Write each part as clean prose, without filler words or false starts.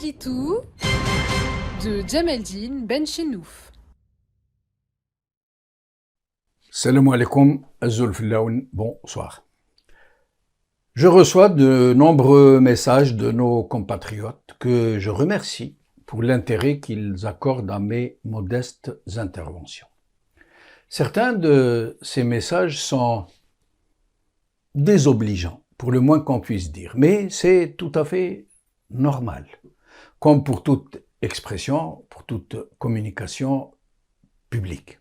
Taflitou de Djemeldine Benchenouf. Salam alaikum, Azul Filaoun, bonsoir. Je reçois de nombreux messages de nos compatriotes que je remercie pour l'intérêt qu'ils accordent à mes modestes interventions. Certains de ces messages sont désobligeants, pour le moins qu'on puisse dire, mais c'est tout à fait normal. Comme pour toute expression, pour toute communication publique,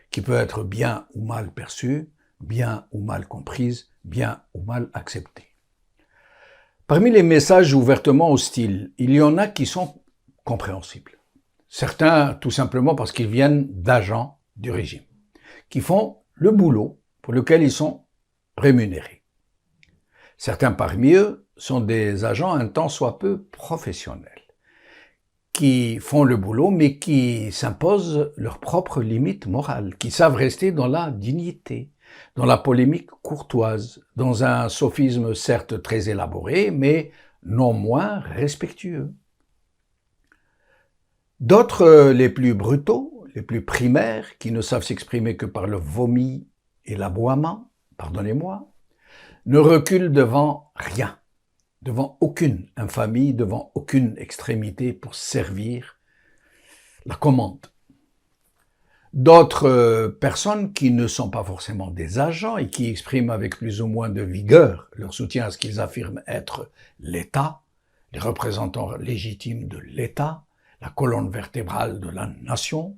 qui peut être bien ou mal perçue, bien ou mal comprise, bien ou mal acceptée. Parmi les messages ouvertement hostiles, il y en a qui sont compréhensibles. Certains, tout simplement parce qu'ils viennent d'agents du régime, qui font le boulot pour lequel ils sont rémunérés. Certains parmi eux sont des agents un tant soit peu professionnels, qui font le boulot mais qui s'imposent leurs propres limites morales, qui savent rester dans la dignité, dans la polémique courtoise, dans un sophisme certes très élaboré mais non moins respectueux. D'autres, les plus brutaux, les plus primaires, qui ne savent s'exprimer que par le vomi et l'aboiement, pardonnez-moi, ne reculent devant rien, devant aucune infamie, devant aucune extrémité pour servir la commande. D'autres personnes qui ne sont pas forcément des agents et qui expriment avec plus ou moins de vigueur leur soutien à ce qu'ils affirment être l'État, les représentants légitimes de l'État, la colonne vertébrale de la nation,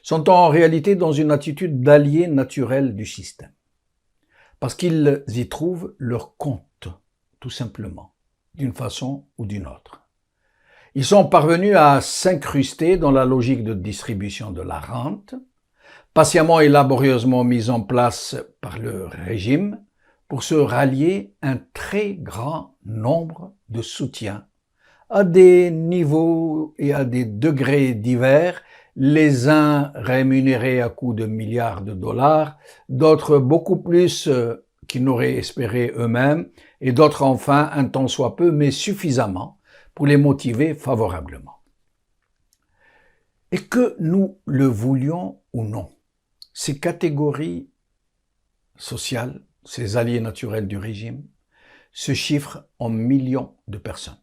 sont en réalité dans une attitude d'alliés naturels du système. Parce qu'ils y trouvent leur compte, tout simplement, d'une façon ou d'une autre. Ils sont parvenus à s'incruster dans la logique de distribution de la rente, patiemment et laborieusement mise en place par le régime, pour se rallier un très grand nombre de soutiens, à des niveaux et à des degrés divers, les uns rémunérés à coups de milliards de dollars, d'autres beaucoup plus qu'ils n'auraient espéré eux-mêmes, et d'autres enfin un tant soit peu, mais suffisamment pour les motiver favorablement. Et que nous le voulions ou non, ces catégories sociales, ces alliés naturels du régime, se chiffrent en millions de personnes.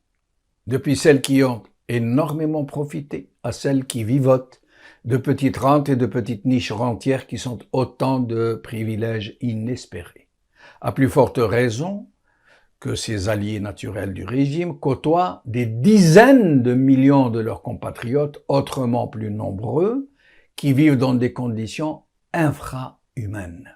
Depuis celles qui ont énormément profité à celles qui vivotent de petites rentes et de petites niches rentières qui sont autant de privilèges inespérés. À plus forte raison que ces alliés naturels du régime côtoient des dizaines de millions de leurs compatriotes autrement plus nombreux qui vivent dans des conditions infrahumaines.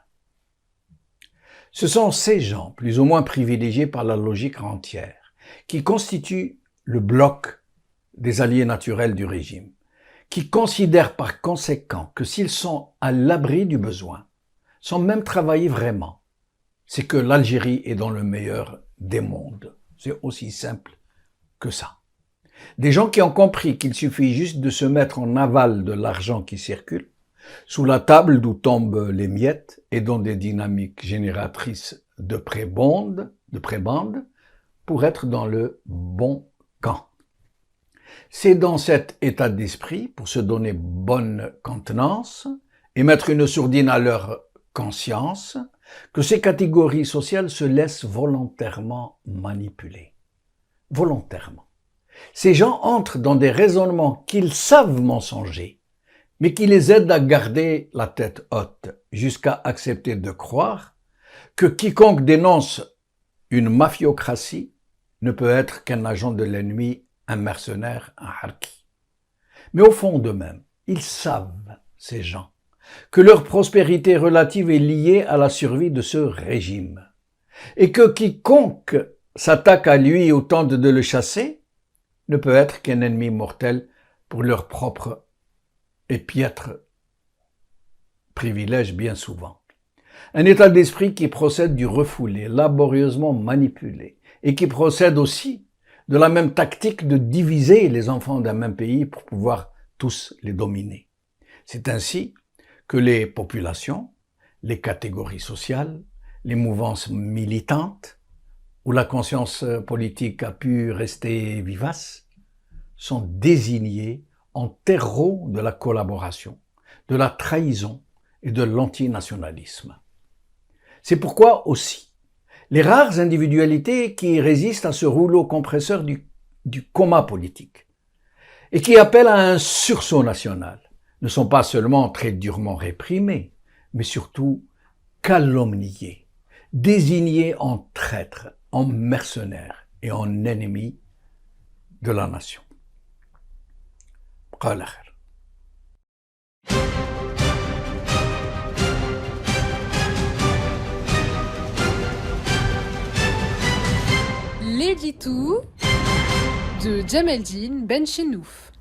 Ce sont ces gens, plus ou moins privilégiés par la logique rentière, qui constituent le bloc des alliés naturels du régime, qui considèrent par conséquent que s'ils sont à l'abri du besoin, sans même travailler vraiment, c'est que l'Algérie est dans le meilleur des mondes. C'est aussi simple que ça. Des gens qui ont compris qu'il suffit juste de se mettre en aval de l'argent qui circule, sous la table d'où tombent les miettes et dans des dynamiques génératrices de prébendes, pour être dans le bon camp. C'est dans cet état d'esprit, pour se donner bonne contenance et mettre une sourdine à leur conscience, que ces catégories sociales se laissent volontairement manipuler. Volontairement. Ces gens entrent dans des raisonnements qu'ils savent mensongers, mais qui les aident à garder la tête haute, jusqu'à accepter de croire que quiconque dénonce une mafiocratie ne peut être qu'un agent de l'ennemi, un mercenaire, un harki. Mais au fond d'eux-mêmes, ils savent, ces gens, que leur prospérité relative est liée à la survie de ce régime, et que quiconque s'attaque à lui ou tente de le chasser ne peut être qu'un ennemi mortel pour leur propre et piètre privilège bien souvent. Un état d'esprit qui procède du refoulé, laborieusement manipulé, et qui procède aussi de la même tactique de diviser les enfants d'un même pays pour pouvoir tous les dominer. C'est ainsi que les populations, les catégories sociales, les mouvances militantes, où la conscience politique a pu rester vivace, sont désignés en terreau de la collaboration, de la trahison et de l'antinationalisme. C'est pourquoi aussi, les rares individualités qui résistent à ce rouleau compresseur du coma politique et qui appellent à un sursaut national ne sont pas seulement très durement réprimées, mais surtout calomniées, désignées en traîtres, en mercenaires et en ennemis de la nation. قال خير. L'édito de Djemeldine Benchenouf.